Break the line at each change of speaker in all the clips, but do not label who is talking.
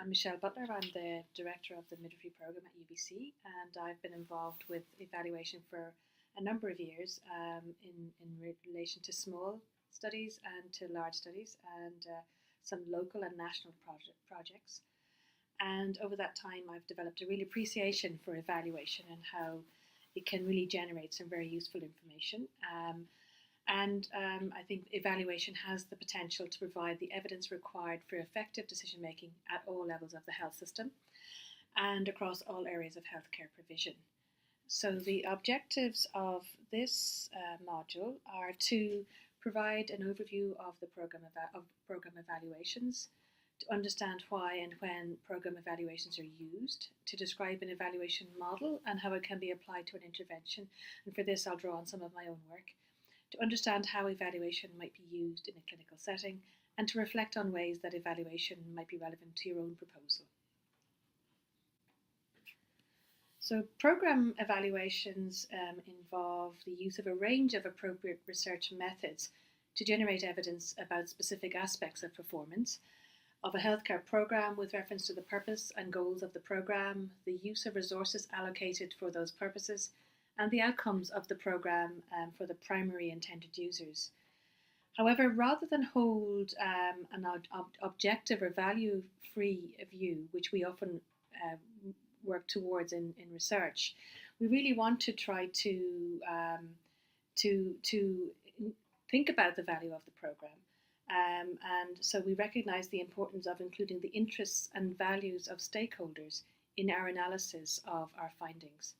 I'm Michelle Butler. I'm the Director of the Midwifery Programme at UBC, and I've been involved with evaluation for a number of years in relation to small studies and to large studies, and some local and national projects. And over that time, I've developed a real appreciation for evaluation and how it can really generate some very useful information. I think evaluation has the potential to provide the evidence required for effective decision making at all levels of the health system and across all areas of healthcare provision. So the objectives of this module are to provide an overview of the program evaluations, to understand why and when program evaluations are used, to describe an evaluation model and how it can be applied to an intervention. And for this, I'll draw on some of my own work. To understand how evaluation might be used in a clinical setting, and to reflect on ways that evaluation might be relevant to your own proposal. So program evaluations involve the use of a range of appropriate research methods to generate evidence about specific aspects of performance of a healthcare program with reference to the purpose and goals of the program, the use of resources allocated for those purposes, and the outcomes of the program for the primary intended users. However, rather than hold an objective or value-free view, which we often work towards in research, we really want to try to think about the value of the program. And so we recognise the importance of including the interests and values of stakeholders in our analysis of our findings.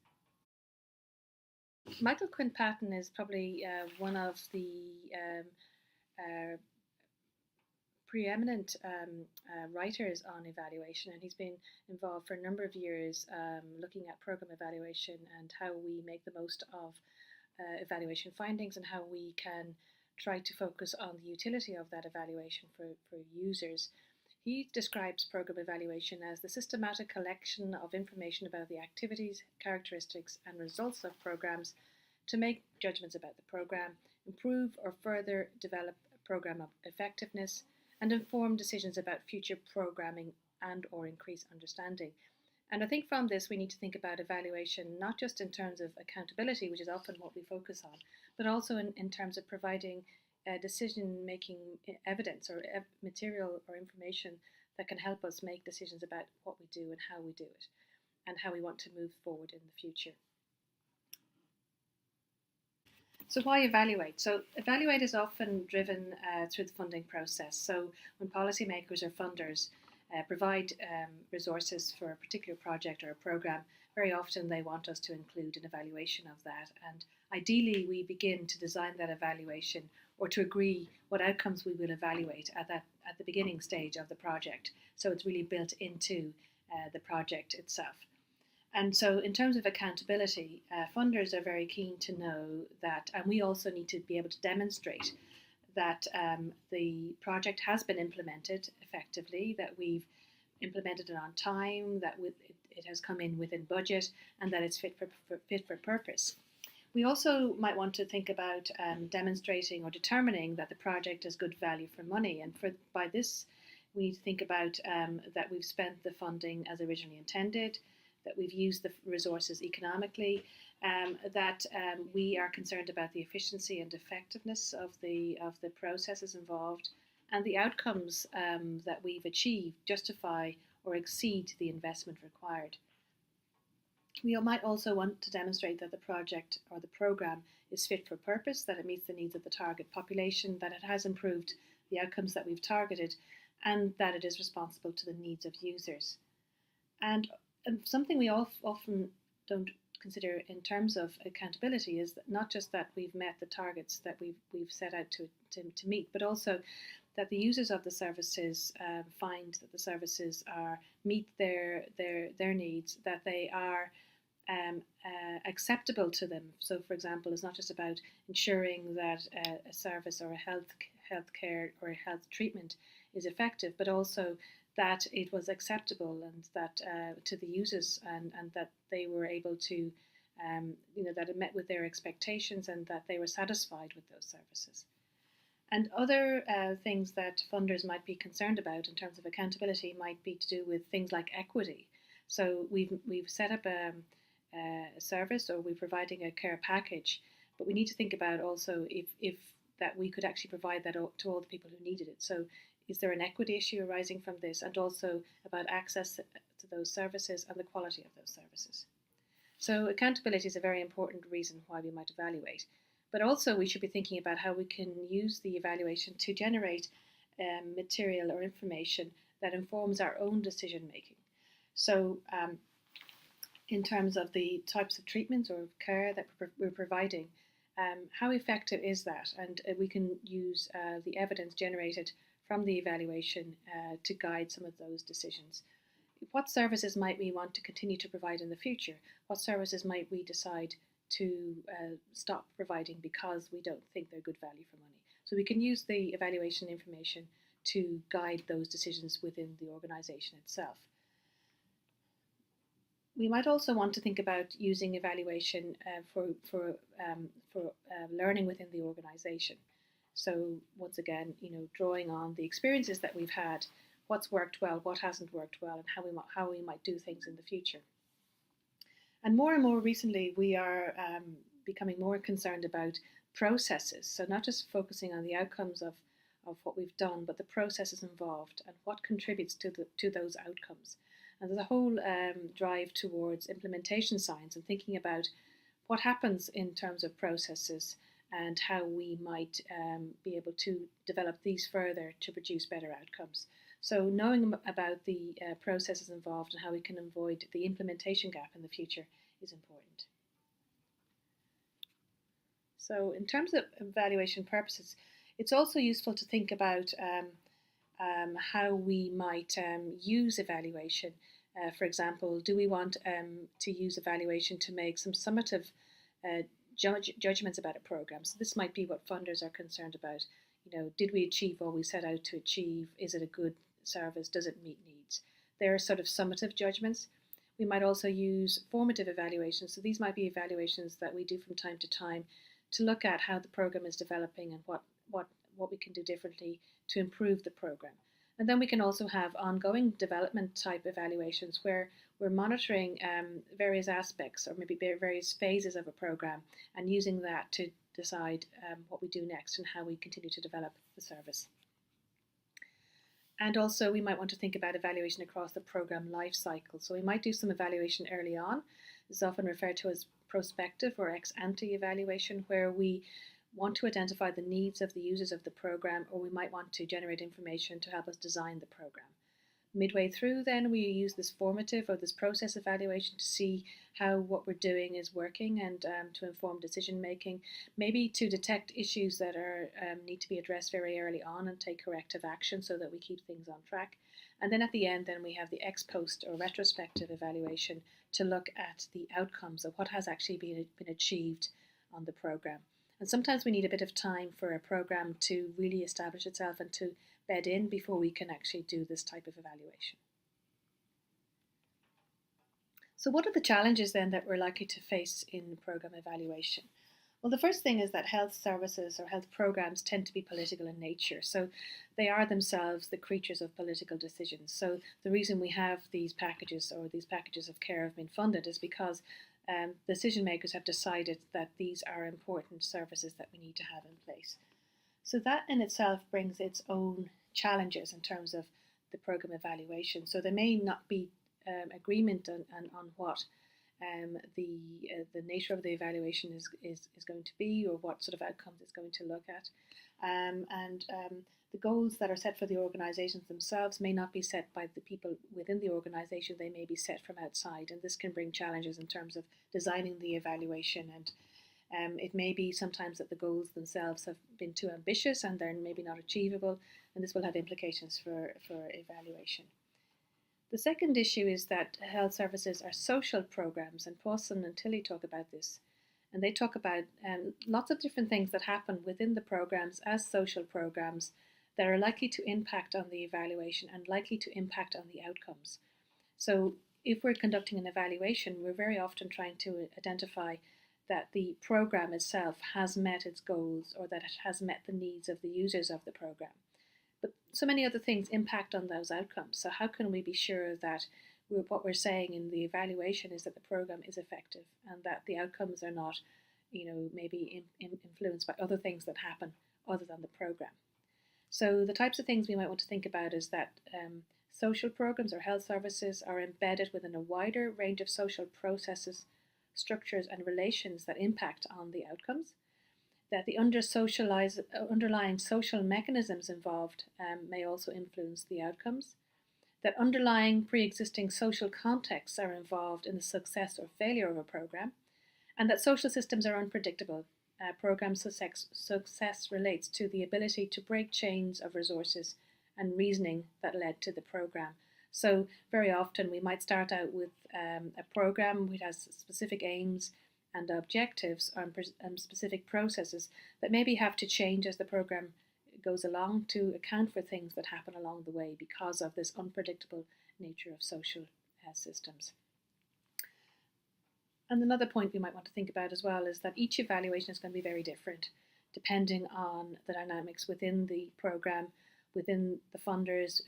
Michael Quinn-Patton is probably one of the preeminent writers on evaluation, and he's been involved for a number of years looking at program evaluation and how we make the most of evaluation findings and how we can try to focus on the utility of that evaluation for users. He describes program evaluation as the systematic collection of information about the activities, characteristics, and results of programs to make judgments about the program, improve or further develop program effectiveness, and inform decisions about future programming and or increase understanding. And I think from this we need to think about evaluation not just in terms of accountability, which is often what we focus on, but also in terms of providing decision-making evidence or material or information that can help us make decisions about what we do and how we do it, and how we want to move forward in the future. So why evaluate? So evaluate is often driven through the funding process. So when policymakers or funders provide resources for a particular project or a program, very often they want us to include an evaluation of that. And ideally, we begin to design that evaluation or to agree what outcomes we will evaluate at the beginning stage of the project. So it's really built into the project itself. And so in terms of accountability, funders are very keen to know that, and we also need to be able to demonstrate that the project has been implemented effectively, that we've implemented it on time, that it has come in within budget, and that it's fit for purpose. We also might want to think about demonstrating or determining that the project has good value for money, and by this we need to think about that we've spent the funding as originally intended, that we've used the resources economically, that we are concerned about the efficiency and effectiveness of the processes involved, and the outcomes that we've achieved justify or exceed the investment required. We might also want to demonstrate that the project or the program is fit for purpose, that it meets the needs of the target population, that it has improved the outcomes that we've targeted, and that it is responsible to the needs of users. And something we often don't consider in terms of accountability is that not just that we've met the targets that we've set out to meet, but also that the users of the services find that the services meet their needs, that they are acceptable to them. So, for example, it's not just about ensuring that a service or a health care or a health treatment is effective, but also that it was acceptable and that to the users, and that they were able to, that it met with their expectations and that they were satisfied with those services. And other things that funders might be concerned about in terms of accountability might be to do with things like equity. So we've set up a service, or we're providing a care package, but we need to think about also if that we could actually provide that to all the people who needed it. So is there an equity issue arising from this, and also about access to those services and the quality of those services. So accountability is a very important reason why we might evaluate. But also we should be thinking about how we can use the evaluation to generate material or information that informs our own decision making. So in terms of the types of treatments or care that we're providing, how effective is that? And we can use the evidence generated from the evaluation to guide some of those decisions. What services might we want to continue to provide in the future? What services might we decide to stop providing because we don't think they're good value for money? So we can use the evaluation information to guide those decisions within the organisation itself. We might also want to think about using evaluation for learning within the organisation. So once again, drawing on the experiences that we've had, what's worked well, what hasn't worked well, and how we might do things in the future. And more recently, we are becoming more concerned about processes. So not just focusing on the outcomes of what we've done, but the processes involved and what contributes to those outcomes. And there's a whole drive towards implementation science and thinking about what happens in terms of processes and how we might be able to develop these further to produce better outcomes. So knowing about the processes involved and how we can avoid the implementation gap in the future is important. So in terms of evaluation purposes, it's also useful to think about how we might use evaluation. For example, do we want to use evaluation to make some summative judgments about a program? So this might be what funders are concerned about. Did we achieve what we set out to achieve? Is it a good service? Does it meet needs? They're sort of summative judgments. We might also use formative evaluations. So these might be evaluations that we do from time to time to look at how the program is developing and what we can do differently to improve the program. And then we can also have ongoing development type evaluations where we're monitoring various aspects or maybe various phases of a program and using that to decide what we do next and how we continue to develop the service. And also we might want to think about evaluation across the program life cycle. So we might do some evaluation early on. This is often referred to as prospective or ex-ante evaluation, where we want to identify the needs of the users of the program, or we might want to generate information to help us design the program. Midway through then we use this formative or this process evaluation to see how what we're doing is working and to inform decision making, maybe to detect issues that need to be addressed very early on and take corrective action so that we keep things on track. And then at the end then we have the ex post or retrospective evaluation to look at the outcomes of what has actually been achieved on the program. And sometimes we need a bit of time for a program to really establish itself and to bed in before we can actually do this type of evaluation. So what are the challenges then that we're likely to face in program evaluation? Well, the first thing is that health services or health programs tend to be political in nature. So they are themselves the creatures of political decisions. So the reason we have these packages or these packages of care have been funded is because decision makers have decided that these are important services that we need to have in place. So that in itself brings its own challenges in terms of the program evaluation. So there may not be agreement on what the nature of the evaluation is going to be, or what sort of outcomes it's going to look at. The goals that are set for the organisations themselves may not be set by the people within the organisation, they may be set from outside, and this can bring challenges in terms of designing the evaluation. And it may be sometimes that the goals themselves have been too ambitious and they're maybe not achievable, and this will have implications for evaluation. The second issue is that health services are social programs, and Pawson and Tilly talk about this. And they talk about lots of different things that happen within the programs as social programs that are likely to impact on the evaluation and likely to impact on the outcomes. So if we're conducting an evaluation, we're very often trying to identify that the program itself has met its goals or that it has met the needs of the users of the program. But so many other things impact on those outcomes. So how can we be sure that what we're saying in the evaluation is that the program is effective and that the outcomes are not, maybe influenced by other things that happen other than the program? So the types of things we might want to think about is that social programs or health services are embedded within a wider range of social processes, structures, and relations that impact on the outcomes. That the underlying social mechanisms involved may also influence the outcomes. That underlying pre-existing social contexts are involved in the success or failure of a program, and that social systems are unpredictable. Program success relates to the ability to break chains of resources and reasoning that led to the program. So very often we might start out with a program which has specific aims and objectives and specific processes that maybe have to change as the program goes along to account for things that happen along the way because of this unpredictable nature of social systems. And another point we might want to think about as well is that each evaluation is going to be very different depending on the dynamics within the program, within the funders,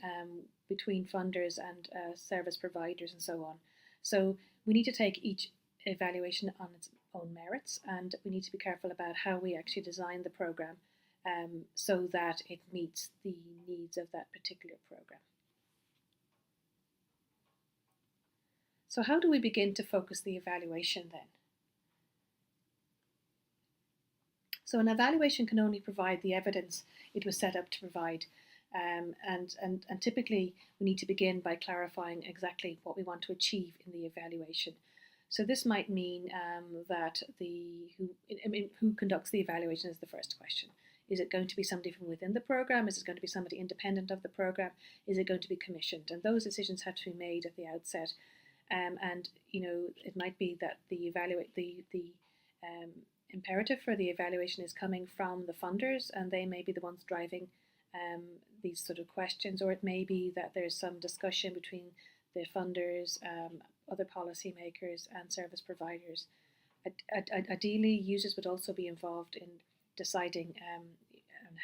between funders and service providers and so on. So we need to take each evaluation on its own merits, and we need to be careful about how we actually design the program so that it meets the needs of that particular program. So how do we begin to focus the evaluation then? So an evaluation can only provide the evidence it was set up to provide. And typically we need to begin by clarifying exactly what we want to achieve in the evaluation. So this might mean that who conducts the evaluation is the first question. Is it going to be somebody from within the program? Is it going to be somebody independent of the program? Is it going to be commissioned? And those decisions have to be made at the outset. And it might be that the imperative for the evaluation is coming from the funders, and they may be the ones driving these sort of questions, or it may be that there's some discussion between the funders, other policymakers, and service providers. Ideally, users would also be involved in deciding and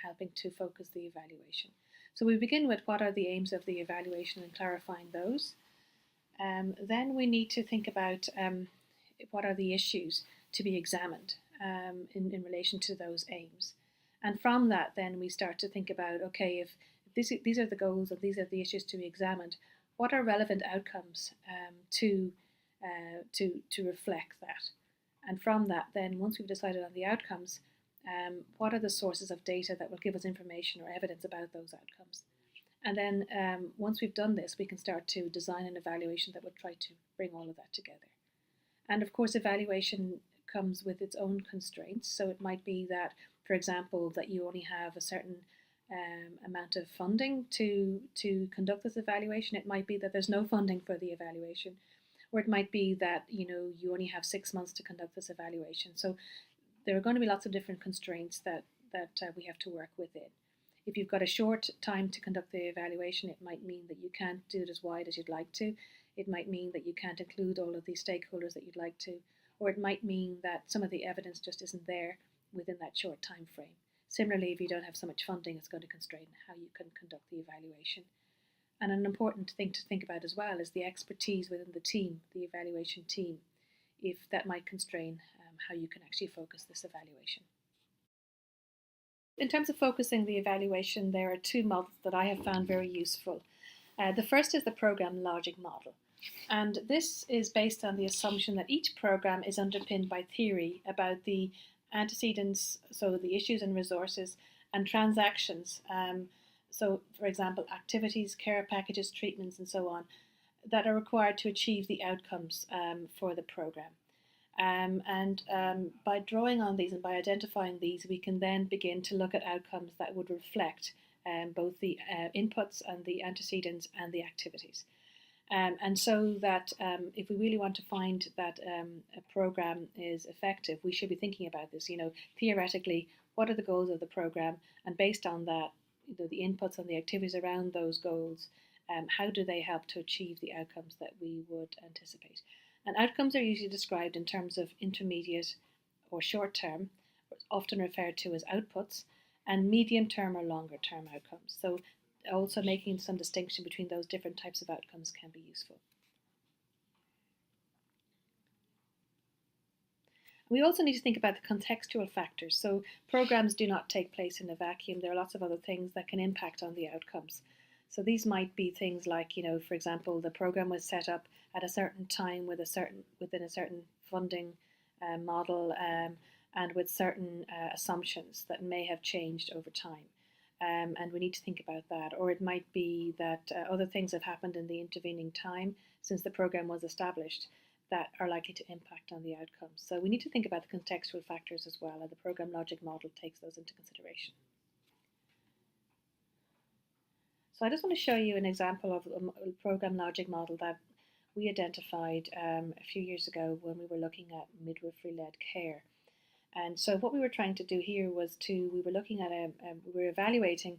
helping to focus the evaluation. So we begin with what are the aims of the evaluation and clarifying those. Then we need to think about what are the issues to be examined in relation to those aims. And from that, then we start to think about, okay, if these are the goals and these are the issues to be examined, what are relevant outcomes to reflect that? And from that, then once we've decided on the outcomes, what are the sources of data that will give us information or evidence about those outcomes? And then once we've done this, we can start to design an evaluation that will try to bring all of that together. And of course, evaluation comes with its own constraints. So it might be that, for example, that you only have a certain amount of funding to conduct this evaluation. It might be that there's no funding for the evaluation, or it might be that you only have 6 months to conduct this evaluation. So there are going to be lots of different constraints that we have to work within. If you've got a short time to conduct the evaluation, it might mean that you can't do it as wide as you'd like to. It might mean that you can't include all of the stakeholders that you'd like to, or it might mean that some of the evidence just isn't there within that short time frame. Similarly, if you don't have so much funding, it's going to constrain how you can conduct the evaluation. And an important thing to think about as well is the expertise within the team, the evaluation team, if that might constrain how you can actually focus this evaluation. In terms of focusing the evaluation, there are two models that I have found very useful. The first is the program logic model. And this is based on the assumption that each program is underpinned by theory about the antecedents, so the issues and resources, and transactions. So, for example, activities, care packages, treatments, and so on, that are required to achieve the outcomes for the program. By drawing on these and by identifying these, we can then begin to look at outcomes that would reflect both the inputs and the antecedents and the activities. And so that if we really want to find that a program is effective, we should be thinking about this. Theoretically, what are the goals of the program? And based on that, the inputs and the activities around those goals, how do they help to achieve the outcomes that we would anticipate? And outcomes are usually described in terms of intermediate, or short term, often referred to as outputs, and medium term or longer term outcomes. So also making some distinction between those different types of outcomes can be useful. We also need to think about the contextual factors. So programs do not take place in a vacuum. There are lots of other things that can impact on the outcomes. So these might be things like, for example, the program was set up at a certain time within a certain funding model, and with certain assumptions that may have changed over time. And we need to think about that. Or it might be that other things have happened in the intervening time since the program was established that are likely to impact on the outcomes. So we need to think about the contextual factors as well, and the program logic model takes those into consideration. So I just want to show you an example of a program logic model that we identified a few years ago when we were looking at midwifery-led care. And so what we were trying to do here was we were looking at we were evaluating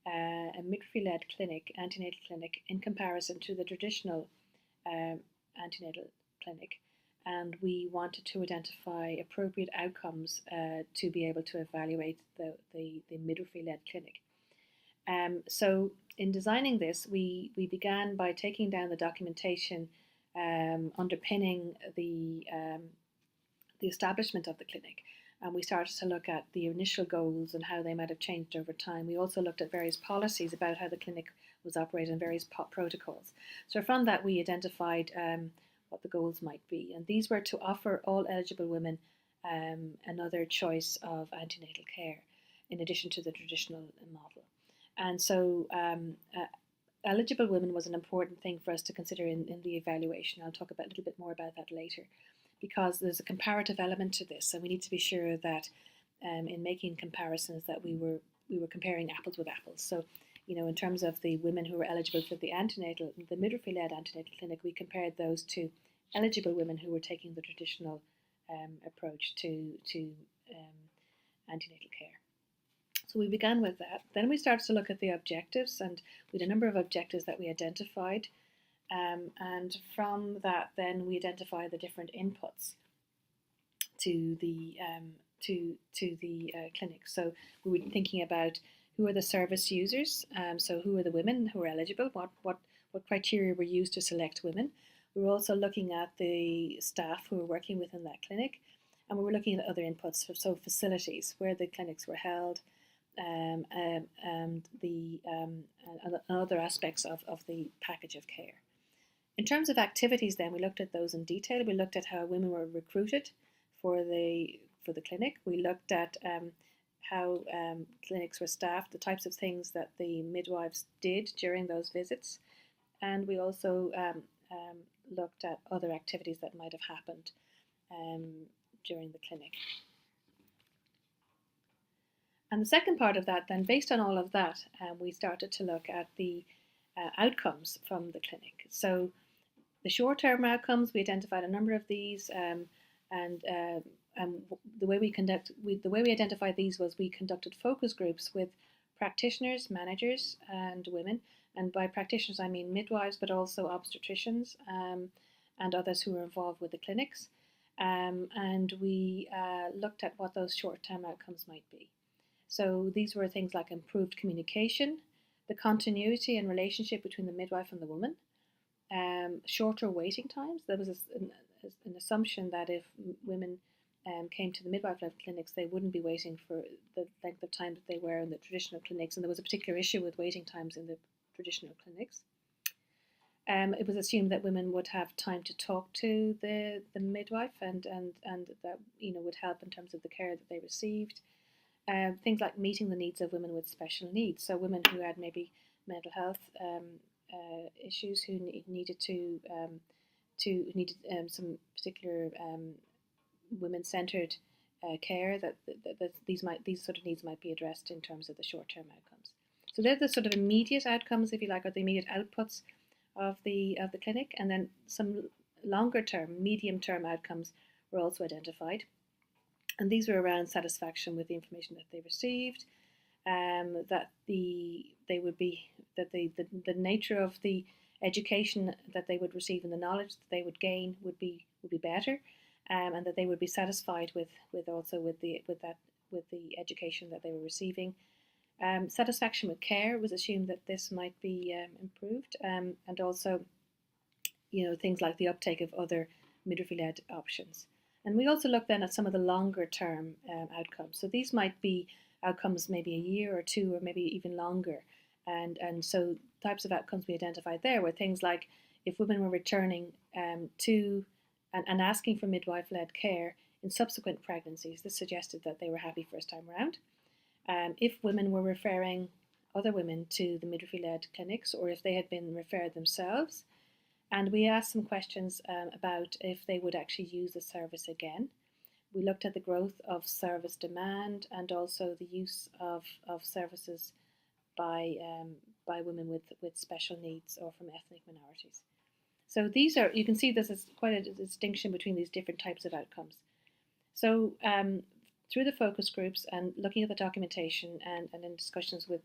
a midwifery-led clinic, antenatal clinic, in comparison to the traditional antenatal clinic, and we wanted to identify appropriate outcomes to be able to evaluate the midwifery-led clinic. So in designing this, we began by taking down the documentation underpinning the establishment of the clinic, and we started to look at the initial goals and how they might have changed over time. We also looked at various policies about how the clinic was operated and various protocols. So from that, we identified what the goals might be, and these were to offer all eligible women another choice of antenatal care in addition to the traditional model. And so eligible women was an important thing for us to consider in the evaluation. I'll talk a little bit more about that later, because there's a comparative element to this, and we need to be sure that in making comparisons that we were comparing apples with apples. So in terms of the women who were eligible for the midwifery-led antenatal clinic, we compared those to eligible women who were taking the traditional approach to antenatal care. So we began with that. Then we started to look at the objectives, and we had a number of objectives that we identified. And from that, then we identified the different inputs to the clinic. So we were thinking about who are the service users, so who are the women who are eligible, what criteria were used to select women. We were also looking at the staff who were working within that clinic, and we were looking at other inputs, so facilities, where the clinics were held, and other aspects of the package of care. In terms of activities, then we looked at those in detail. We looked at how women were recruited for the clinic. We looked at how clinics were staffed, the types of things that the midwives did during those visits, and we also looked at other activities that might have happened during the clinic. And the second part of that, then, based on all of that, we started to look at the outcomes from the clinic. So the short-term outcomes, we identified a number of these, and the way we identified these was we conducted focus groups with practitioners, managers, and women. And by practitioners, I mean midwives, but also obstetricians and others who were involved with the clinics. And we looked at what those short-term outcomes might be. So these were things like improved communication, the continuity and relationship between the midwife and the woman, shorter waiting times. There was an assumption that if women came to the midwife-led clinics, they wouldn't be waiting for the length of time that they were in the traditional clinics, and there was a particular issue with waiting times in the traditional clinics. It was assumed that women would have time to talk to the midwife, and that would help in terms of the care that they received. Things like meeting the needs of women with special needs, so women who had maybe mental health issues, who needed some particular women-centered care, that these sort of needs might be addressed in terms of the short-term outcomes. So they're the sort of immediate outcomes, if you like, or the immediate outputs of the clinic, and then some longer-term, medium-term outcomes were also identified. And these were around satisfaction with the information that they received, that the nature of the education that they would receive and the knowledge that they would gain would be better, and that they would be satisfied with the education that they were receiving. Satisfaction with care was assumed that this might be improved, and also, things like the uptake of other midwifery-led options. And we also looked then at some of the longer term outcomes. So these might be outcomes maybe a year or two or maybe even longer. And so types of outcomes we identified there were things like if women were returning to and asking for midwife-led care in subsequent pregnancies, this suggested that they were happy first time around. If women were referring other women to the midwifery-led clinics, or if they had been referred themselves. And we asked some questions about if they would actually use the service again. We looked at the growth of service demand and also the use of services by women with special needs or from ethnic minorities. So these are, you can see there's quite a distinction between these different types of outcomes. So through the focus groups and looking at the documentation and in discussions with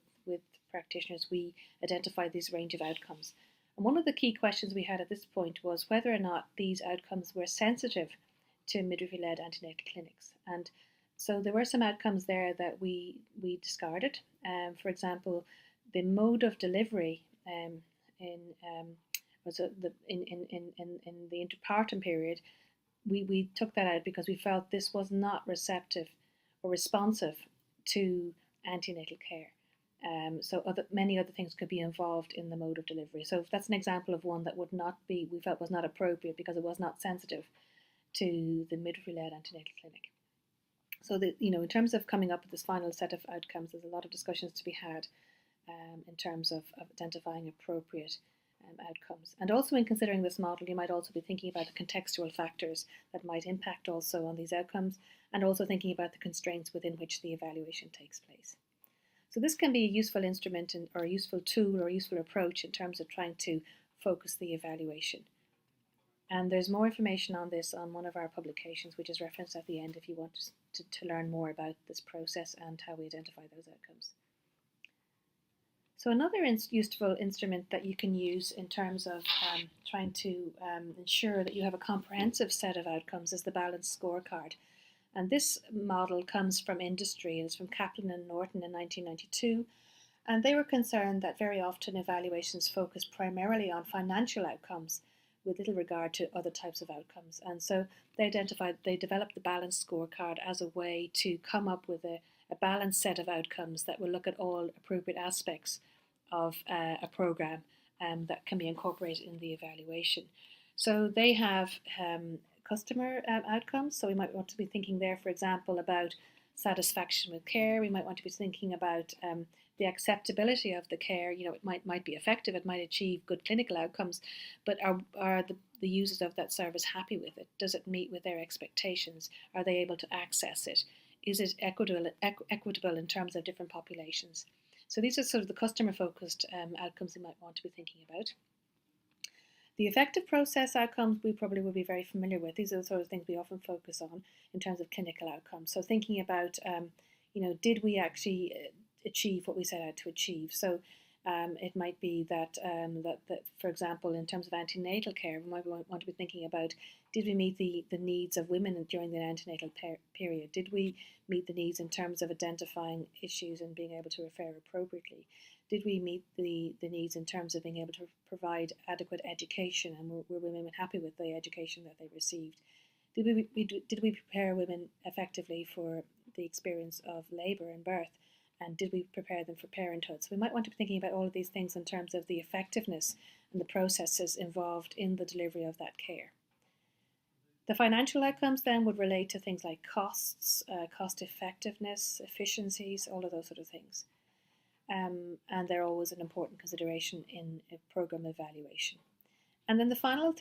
practitioners, we identified this range of outcomes. And one of the key questions we had at this point was whether or not these outcomes were sensitive to midwifery-led antenatal clinics. And so there were some outcomes there that we discarded. For example, the mode of delivery in the interpartum period, we took that out because we felt this was not receptive or responsive to antenatal care. So many other things could be involved in the mode of delivery. So that's an example of one that we felt was not appropriate because it was not sensitive to the midwifery-led antenatal clinic. So in terms of coming up with this final set of outcomes, there's a lot of discussions to be had in terms of identifying appropriate outcomes. And also in considering this model, you might also be thinking about the contextual factors that might impact also on these outcomes, and also thinking about the constraints within which the evaluation takes place. So this can be a useful instrument or a useful tool or a useful approach in terms of trying to focus the evaluation. And there's more information on this on one of our publications, which is referenced at the end if you want to learn more about this process and how we identify those outcomes. So another useful instrument that you can use in terms of trying to ensure that you have a comprehensive set of outcomes is the balanced scorecard. And this model comes from industry. It's from Kaplan and Norton in 1992. And they were concerned that very often evaluations focus primarily on financial outcomes with little regard to other types of outcomes. And so they developed the balanced scorecard as a way to come up with a balanced set of outcomes that will look at all appropriate aspects of a program that can be incorporated in the evaluation. So they have customer outcomes. So we might want to be thinking there, for example, about satisfaction with care. We might want to be thinking about the acceptability of the care. It might be effective, it might achieve good clinical outcomes, but are the users of that service happy with it? Does it meet with their expectations? Are they able to access it? Is it equitable in terms of different populations? So these are sort of the customer-focused outcomes we might want to be thinking about. The effective process outcomes we probably will be very familiar with. These are the sort of things we often focus on in terms of clinical outcomes. So thinking about, did we actually achieve what we set out to achieve? So it might be that, for example, in terms of antenatal care, we might want to be thinking about, did we meet the needs of women during the antenatal period? Did we meet the needs in terms of identifying issues and being able to refer appropriately? Did we meet the needs in terms of being able to provide adequate education, and were women happy with the education that they received? Did we prepare women effectively for the experience of labour and birth? And did we prepare them for parenthood? So we might want to be thinking about all of these things in terms of the effectiveness and the processes involved in the delivery of that care. The financial outcomes then would relate to things like costs, cost effectiveness, efficiencies, all of those sort of things. And they're always an important consideration in a program evaluation. And then the final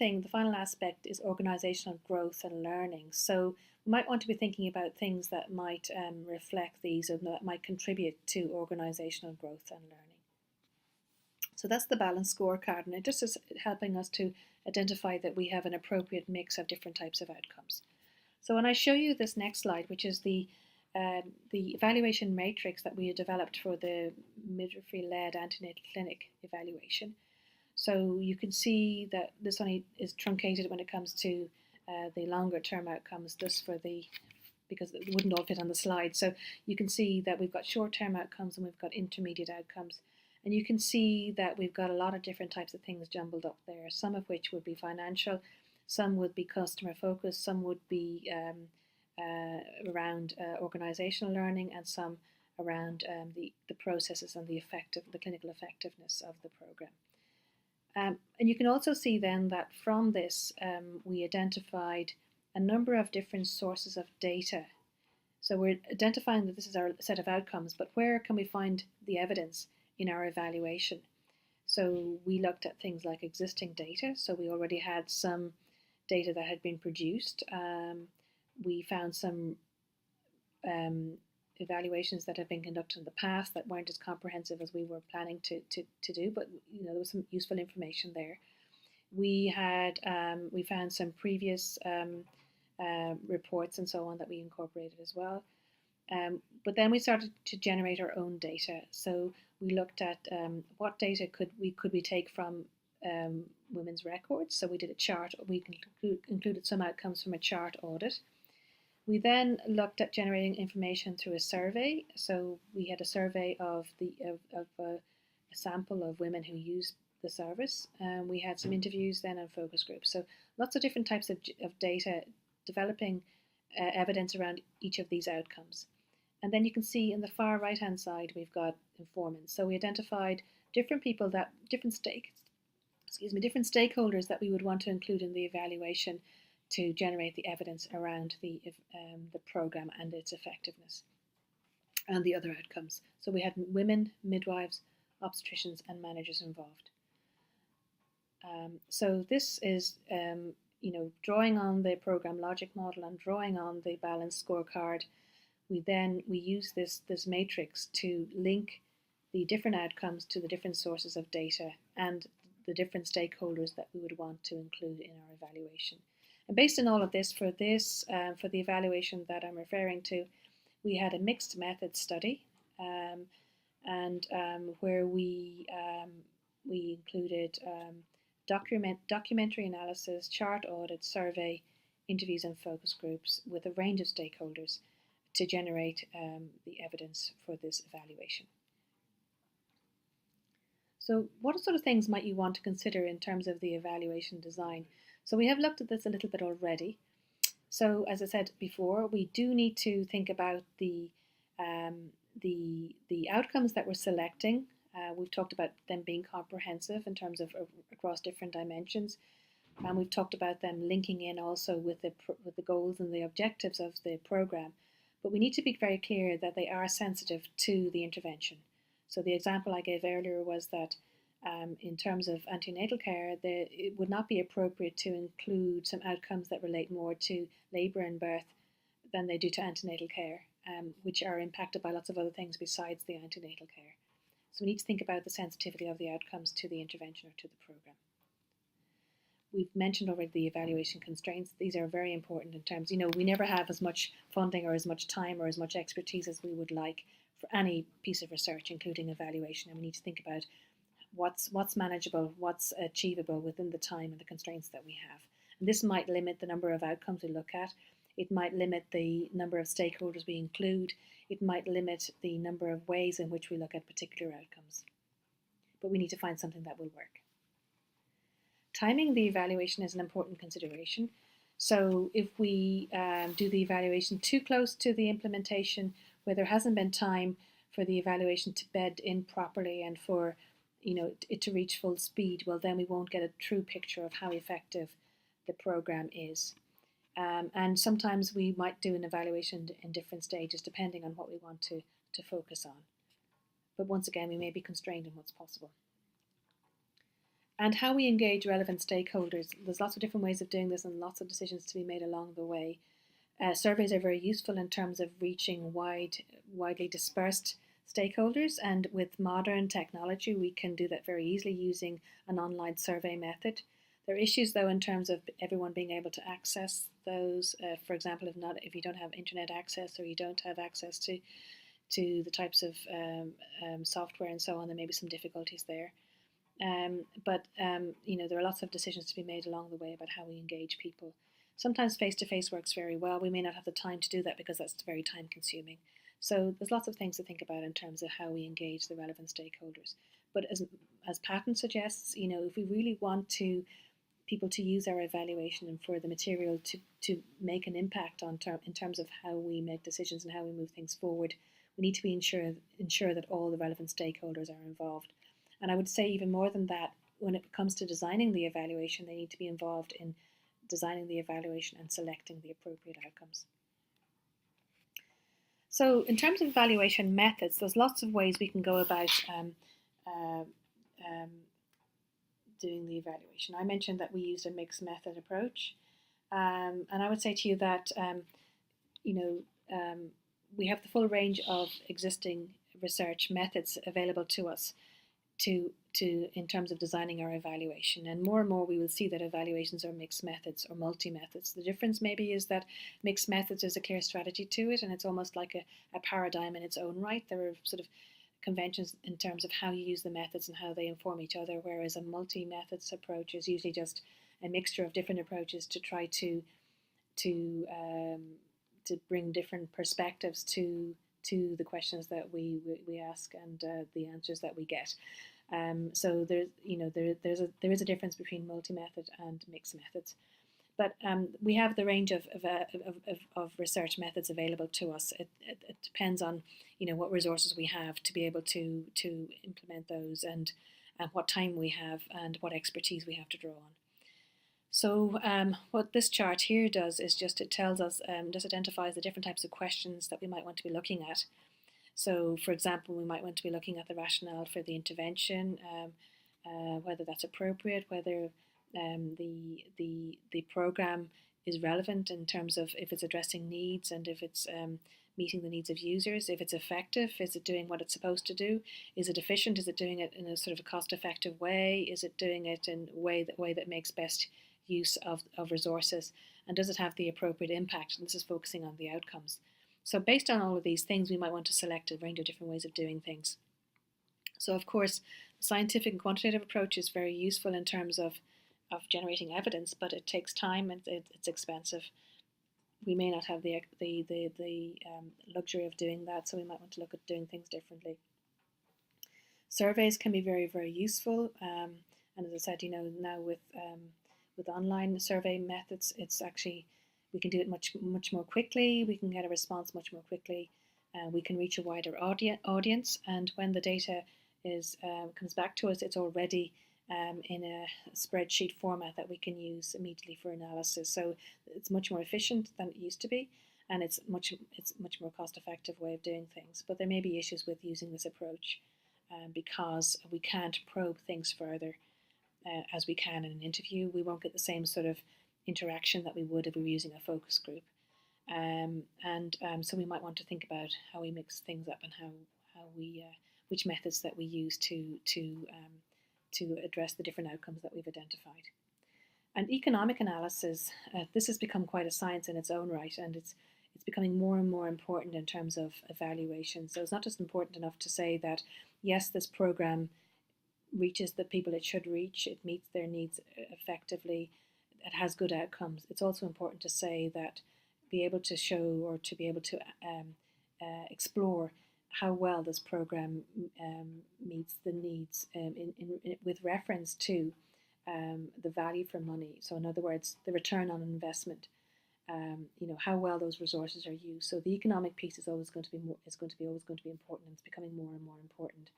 aspect is organisational growth and learning. So we might want to be thinking about things that might reflect these and that might contribute to organisational growth and learning. So that's the balanced scorecard, and it just is helping us to identify that we have an appropriate mix of different types of outcomes. So when I show you this next slide, which is the evaluation matrix that we had developed for the midwifery-led antenatal clinic evaluation. So you can see that this only is truncated when it comes to the longer term outcomes just because it wouldn't all fit on the slide. So you can see that we've got short-term outcomes and we've got intermediate outcomes. And you can see that we've got a lot of different types of things jumbled up there, some of which would be financial, some would be customer focused, some would be around organizational learning, and some around the processes and the clinical effectiveness of the program. And you can also see then that from this we identified a number of different sources of data. So we're identifying that this is our set of outcomes, but where can we find the evidence in our evaluation? So we looked at things like existing data. So we already had some data that had been produced. We found some evaluations that had been conducted in the past that weren't as comprehensive as we were planning to do, but there was some useful information there. We found some previous reports and so on that we incorporated as well. But then we started to generate our own data. So we looked at what data could we take from women's records. So we did a chart. We included some outcomes from a chart audit. We then looked at generating information through a survey. So we had a survey of a sample of women who used the service. We had some interviews then and focus groups. So lots of different types of data, developing evidence around each of these outcomes. And then you can see in the far right hand side we've got informants. So we identified different people different stakeholders that we would want to include in the evaluation to generate the evidence around the program and its effectiveness and the other outcomes. So we had women, midwives, obstetricians, and managers involved. So this is drawing on the program logic model and drawing on the balanced scorecard. We use this matrix to link the different outcomes to the different sources of data and the different stakeholders that we would want to include in our evaluation. And based on all of this, for the evaluation that I'm referring to, we had a mixed method study, where we included documentary analysis, chart audit, survey, interviews, and focus groups with a range of stakeholders to generate the evidence for this evaluation. So what sort of things might you want to consider in terms of the evaluation design? So we have looked at this a little bit already. So as I said before, we do need to think about the outcomes that we're selecting. We've talked about them being comprehensive in terms of across different dimensions. And we've talked about them linking in also with the goals and the objectives of the program. But we need to be very clear that they are sensitive to the intervention. So the example I gave earlier was that in terms of antenatal care, it would not be appropriate to include some outcomes that relate more to labour and birth than they do to antenatal care, which are impacted by lots of other things besides the antenatal care. So we need to think about the sensitivity of the outcomes to the intervention or to the program. We've mentioned already the evaluation constraints. These are very important in terms, we never have as much funding or as much time or as much expertise as we would like for any piece of research, including evaluation. And we need to think about what's manageable, what's achievable within the time and the constraints that we have. And this might limit the number of outcomes we look at. It might limit the number of stakeholders we include. It might limit the number of ways in which we look at particular outcomes. But we need to find something that will work. Timing the evaluation is an important consideration. So if we do the evaluation too close to the implementation, where there hasn't been time for the evaluation to bed in properly and for it to reach full speed, well, then we won't get a true picture of how effective the program is. And sometimes we might do an evaluation in different stages depending on what we want to focus on. But once again, we may be constrained in what's possible. And how we engage relevant stakeholders. There's lots of different ways of doing this and lots of decisions to be made along the way. Surveys are very useful in terms of reaching widely dispersed stakeholders, and with modern technology we can do that very easily using an online survey method. There are issues though in terms of everyone being able to access those. For example, if you don't have internet access or you don't have access to the types of software and so on, there may be some difficulties there. But there are lots of decisions to be made along the way about how we engage people. Sometimes face-to-face works very well. We may not have the time to do that because that's very time-consuming. So there's lots of things to think about in terms of how we engage the relevant stakeholders. But as Patton suggests, if we really want people to use our evaluation and for the material to make an impact in terms of how we make decisions and how we move things forward, we need to ensure that all the relevant stakeholders are involved. And I would say even more than that, when it comes to designing the evaluation, they need to be involved in designing the evaluation and selecting the appropriate outcomes. So in terms of evaluation methods, there's lots of ways we can go about doing the evaluation. I mentioned that we used a mixed method approach, and I would say to you that we have the full range of existing research methods available to us in terms of designing our evaluation, and more we will see that evaluations are mixed methods or multi-methods. The difference maybe is that mixed methods is a clear strategy to it, and it's almost like a paradigm in its own right. There are sort of conventions in terms of how you use the methods and how they inform each other, whereas a multi-methods approach is usually just a mixture of different approaches to try to bring different perspectives to the questions that we ask and the answers that we get. So there is a difference between multi-method and mixed methods. But we have the range of research methods available to us. It depends on what resources we have to be able to implement those, and what time we have and what expertise we have to draw on. So what this chart here does is just it tells us, just identifies the different types of questions that we might want to be looking at. So for example, we might want to be looking at the rationale for the intervention, whether that's appropriate, whether the program is relevant in terms of if it's addressing needs and if it's meeting the needs of users, if it's effective, is it doing what it's supposed to do, is it efficient, is it doing it in a sort of a cost-effective way, is it doing it in a way that makes best use of resources, and does it have the appropriate impact? And this is focusing on the outcomes. So based on all of these things, we might want to select a range of different ways of doing things. So of course, the scientific and quantitative approach is very useful in terms of generating evidence, but it takes time and it's expensive. We may not have the luxury of doing that, so we might want to look at doing things differently. Surveys can be very, very useful, and as I said, now with online survey methods, it's actually we can do it much more quickly. We can get a response much more quickly. We can reach a wider audience, and when the data comes back to us, it's already in a spreadsheet format that we can use immediately for analysis. So it's much more efficient than it used to be, and it's much more cost-effective way of doing things. But there may be issues with using this approach because we can't probe things further as we can in an interview. We won't get the same sort of interaction that we would if we were using a focus group. So we might want to think about how we mix things up and which methods that we use to address the different outcomes that we've identified. And economic analysis, this has become quite a science in its own right, and it's becoming more and more important in terms of evaluation. So it's not just important enough to say that, yes, this program reaches the people it should reach, it meets their needs effectively, it has good outcomes. It's also important to say that be able to show or to be able to explore how well this program meets the needs with reference to the value for money. So in other words, the return on investment. How well those resources are used. So the economic piece is always going to be important, and it's becoming more and more important.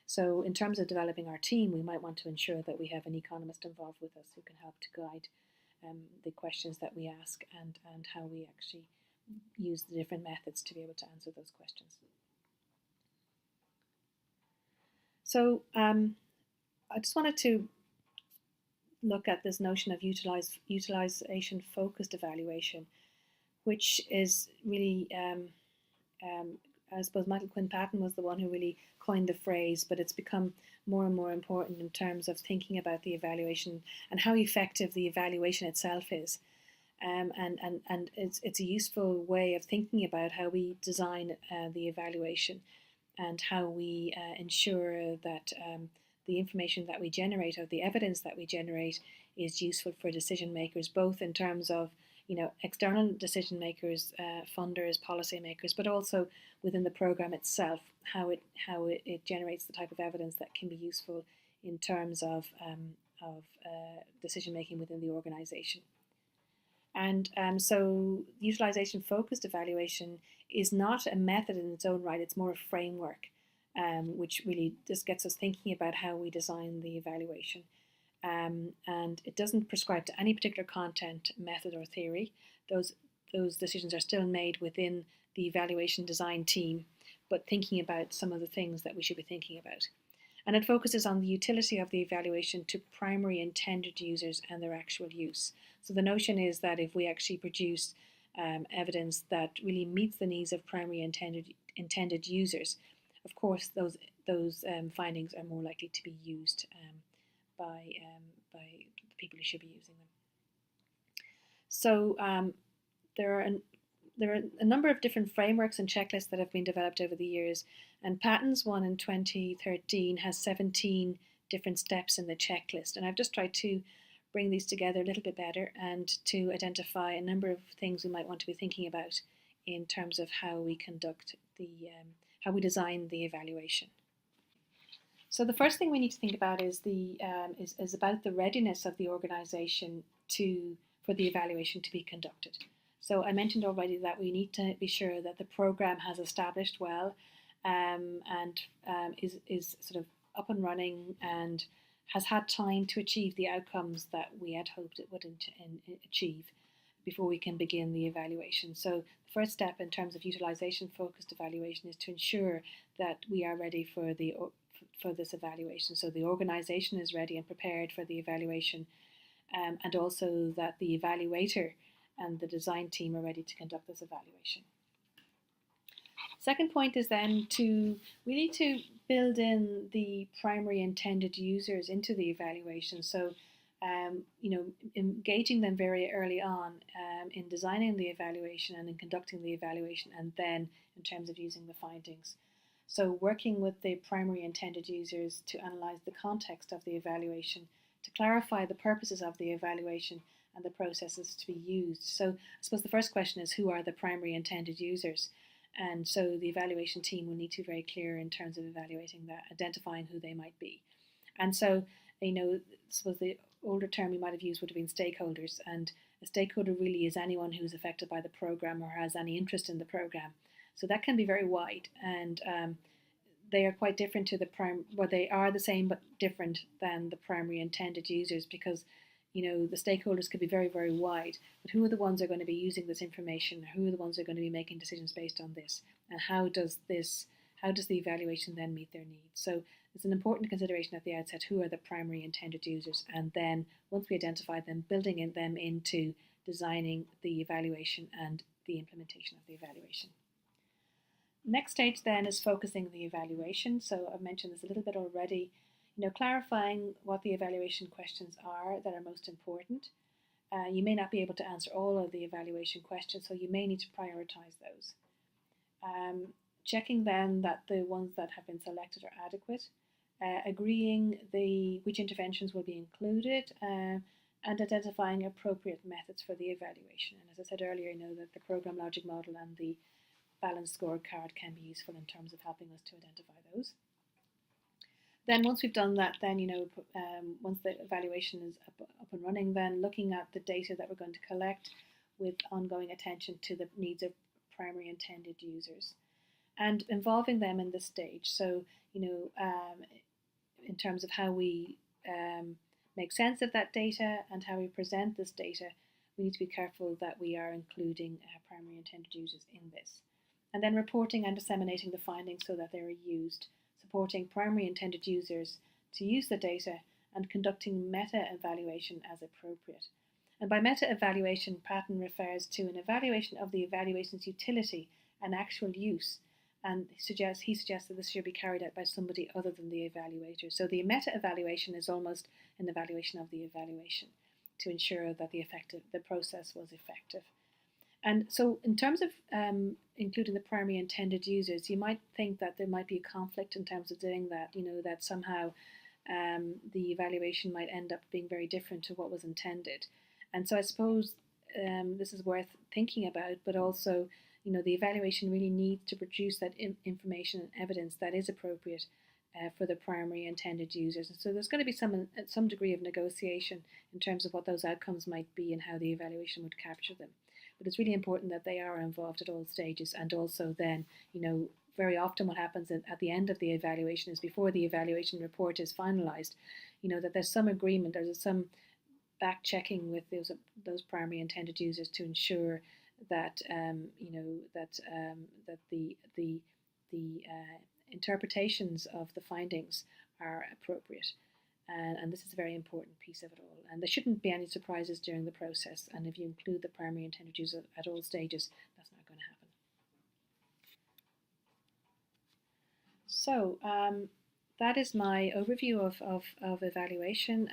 So in terms of developing our team, we might want to ensure that we have an economist involved with us who can help to guide the questions that we ask and how we actually use the different methods to be able to answer those questions. So I just wanted to look at this notion of utilization-focused evaluation, which is really, I suppose Michael Quinn Patton was the one who really coined the phrase, but it's become more and more important in terms of thinking about the evaluation and how effective the evaluation itself is. And it's a useful way of thinking about how we design the evaluation and how we ensure that the information that we generate or the evidence that we generate is useful for decision makers, both in terms of external decision makers, funders, policymakers, but also within the program itself, how it generates the type of evidence that can be useful in terms of decision making within the organisation. And so utilisation focused evaluation is not a method in its own right, it's more a framework, which really just gets us thinking about how we design the evaluation. And it doesn't prescribe to any particular content, method, or theory. Those decisions are still made within the evaluation design team, but thinking about some of the things that we should be thinking about. And it focuses on the utility of the evaluation to primary intended users and their actual use. So the notion is that if we actually produce evidence that really meets the needs of primary intended users, of course those findings are more likely to be used by the people who should be using them. So there are a number of different frameworks and checklists that have been developed over the years, and Patton's one in 2013 has 17 different steps in the checklist, and I've just tried to bring these together a little bit better and to identify a number of things we might want to be thinking about in terms of how we conduct how we design the evaluation. So the first thing we need to think about is about the readiness of the organisation for the evaluation to be conducted. So I mentioned already that we need to be sure that the programme has established well and is sort of up and running and has had time to achieve the outcomes that we had hoped it would achieve before we can begin the evaluation. So the first step in terms of utilisation focused evaluation is to ensure that we are ready for this evaluation. So the organisation is ready and prepared for the evaluation, and also that the evaluator and the design team are ready to conduct this evaluation. Second point is then we need to build in the primary intended users into the evaluation. So engaging them very early on in designing the evaluation and in conducting the evaluation, and then in terms of using the findings. So working with the primary intended users to analyse the context of the evaluation, to clarify the purposes of the evaluation and the processes to be used. So I suppose the first question is, who are the primary intended users? And so the evaluation team will need to be very clear in terms of evaluating that, identifying who they might be. And so, I suppose the older term we might have used would have been stakeholders, and a stakeholder really is anyone who's affected by the programme or has any interest in the programme. So that can be very wide, and they are quite different to they are the same but different than the primary intended users, because the stakeholders could be very, very wide, but who are the ones who are going to be using this information? Who are the ones who are going to be making decisions based on this? And how does the evaluation then meet their needs? So it's an important consideration at the outset, who are the primary intended users, and then once we identify them, building them into designing the evaluation and the implementation of the evaluation. Next stage then is focusing the evaluation. So I've mentioned this a little bit already. Clarifying what the evaluation questions are that are most important. You may not be able to answer all of the evaluation questions, so you may need to prioritise those. Checking then that the ones that have been selected are adequate. Agreeing which interventions will be included, and identifying appropriate methods for the evaluation. And as I said earlier, that the program logic model and the balanced scorecard can be useful in terms of helping us to identify those. Then once we've done that, then once the evaluation is up and running, then looking at the data that we're going to collect with ongoing attention to the needs of primary intended users, and involving them in this stage. So in terms of how we make sense of that data and how we present this data, we need to be careful that we are including primary intended users in this, and then reporting and disseminating the findings so that they are used. Supporting primary intended users to use the data, and conducting meta-evaluation as appropriate. And by meta-evaluation, Patton refers to an evaluation of the evaluation's utility and actual use, and he suggests that this should be carried out by somebody other than the evaluator. So the meta-evaluation is almost an evaluation of the evaluation to ensure that the process was effective. And so in terms of including the primary intended users, you might think that there might be a conflict in terms of doing that, that somehow the evaluation might end up being very different to what was intended. And so I suppose this is worth thinking about, but also, the evaluation really needs to produce that information and evidence that is appropriate for the primary intended users. And so there's going to be some degree of negotiation in terms of what those outcomes might be and how the evaluation would capture them. But it's really important that they are involved at all stages, and also then, very often what happens at the end of the evaluation is, before the evaluation report is finalised, that there's some agreement, there's some back checking with those primary intended users to ensure that that the interpretations of the findings are appropriate. And this is a very important piece of it all. And there shouldn't be any surprises during the process. And if you include the primary intended user at all stages, that's not going to happen. So that is my overview of evaluation.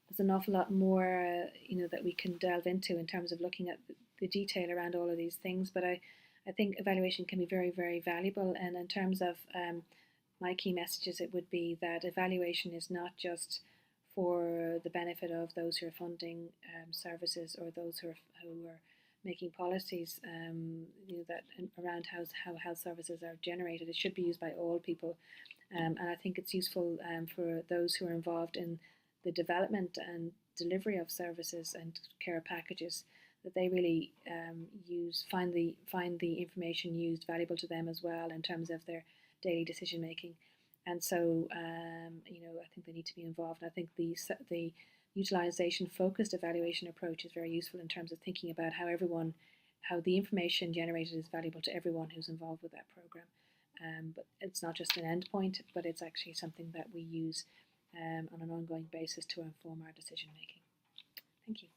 There's an awful lot more that we can delve into in terms of looking at the detail around all of these things. But I think evaluation can be very, very valuable. And in terms of my key messages, it would be that evaluation is not just for the benefit of those who are funding services, or those who are making policies that around how health services are generated. It should be used by all people, and I think it's useful for those who are involved in the development and delivery of services and care packages, that they really find the information used valuable to them as well in terms of their daily decision making. And so I think they need to be involved. And I think the utilization focused evaluation approach is very useful in terms of thinking about how the information generated is valuable to everyone who's involved with that program. But it's not just an endpoint, but it's actually something that we use on an ongoing basis to inform our decision making. Thank you.